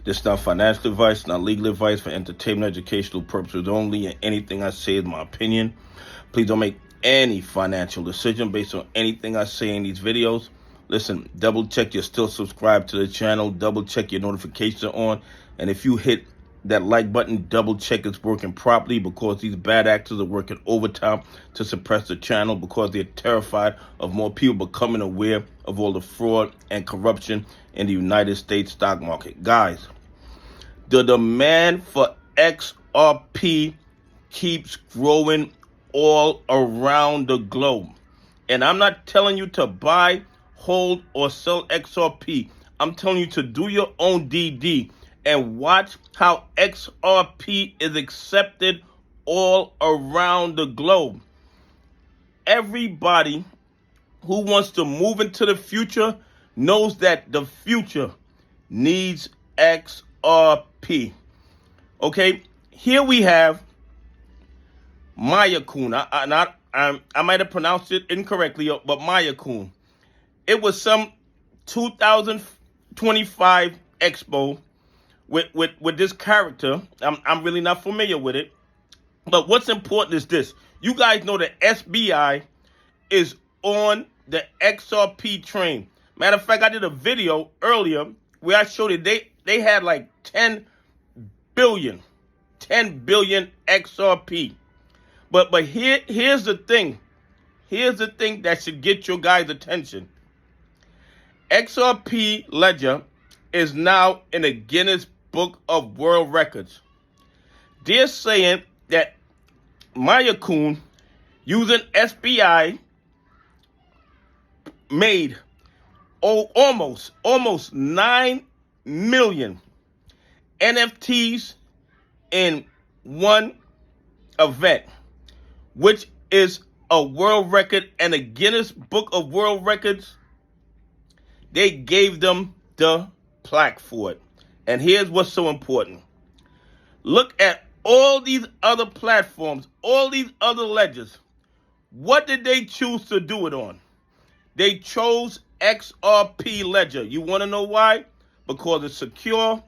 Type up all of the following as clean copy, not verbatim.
This is not financial advice, not legal advice, for entertainment, educational purposes only, and anything I say is my opinion. Please don't make any financial decision based on anything I say in these videos. Listen, double check you're still subscribed to the channel, double check your notifications are on, and if you hit that like button, double check it's working properly, because these bad actors are working overtime to suppress the channel because they're terrified of more people becoming aware of all the fraud and corruption in the United States stock market. Guys, the demand for XRP keeps growing all around the globe. And I'm not telling you to buy, hold, or sell XRP. I'm telling you to do your own DD and watch how XRP is accepted all around the globe. Everybody who wants to move into the future knows that the future needs XRP. Okay, here we have Mayakun. I might have pronounced it incorrectly, but Mayakun. It was some 2025 expo with this character. I'm really not familiar with it. But what's important is this. You guys know the SBI is on the XRP train. Matter of fact, I did a video earlier where I showed it. They had like 10 billion XRP. But here's the thing. Here's the thing that should get your guys' attention. XRP Ledger is now in the Guinness Book of World Records. They're saying that Mayakun, using SBI, made almost 9 million NFTs in one event, which is a world record, and the Guinness Book of World Records, they gave them the plaque for it. And here's what's so important. Look at all these other platforms, all these other ledgers. What did they choose to do it on? They chose XRP Ledger. You want to know why? Because it's secure,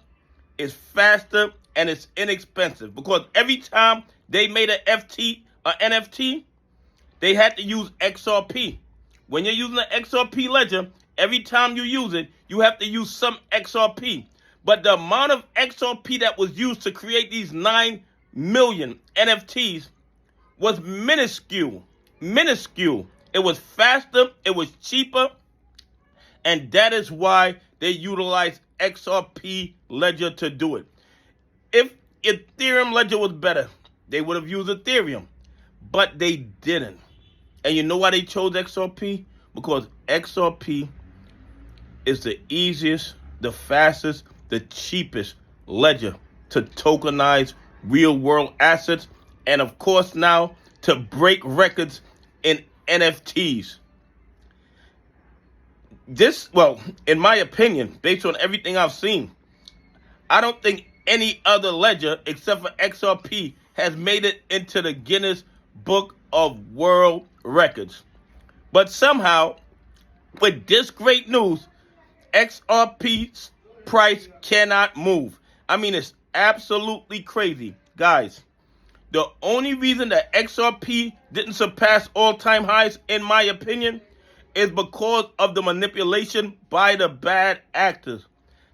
it's faster, and it's inexpensive. Because every time they made an NFT, they had to use XRP. When you're using an XRP Ledger, every time you use it, you have to use some XRP. But the amount of XRP that was used to create these 9 million NFTs was minuscule. It was faster, it was cheaper, and that is why they utilized XRP Ledger to do it. If Ethereum Ledger was better, they would have used Ethereum, but they didn't. And you know why they chose XRP? Because XRP is the easiest, the fastest, the cheapest ledger to tokenize real world assets, and of course now to break records in NFTs. In my opinion, based on everything I've seen, I don't think any other ledger except for XRP has made it into the Guinness Book of World Records. But somehow, with this great news, XRP's price cannot move. I mean, it's absolutely crazy. Guys, the only reason that XRP didn't surpass all-time highs, in my opinion, is because of the manipulation by the bad actors.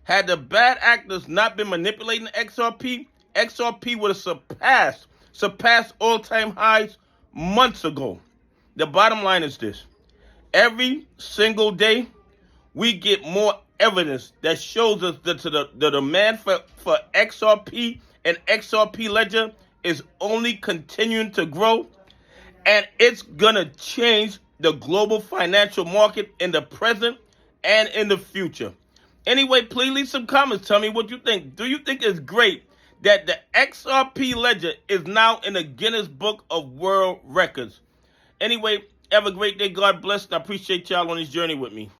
Had the bad actors not been manipulating XRP, XRP would have surpassed all-time highs months ago. The bottom line is this. Every single day, we get more evidence that shows us that the demand for XRP and XRP Ledger is only continuing to grow, and it's gonna change the global financial market in the present and in the future. Anyway, please leave some comments. Tell me what you think. Do you think it's great that the XRP Ledger is now in the Guinness Book of World Records? Anyway, have a great day. God bless. And I appreciate y'all on this journey with me.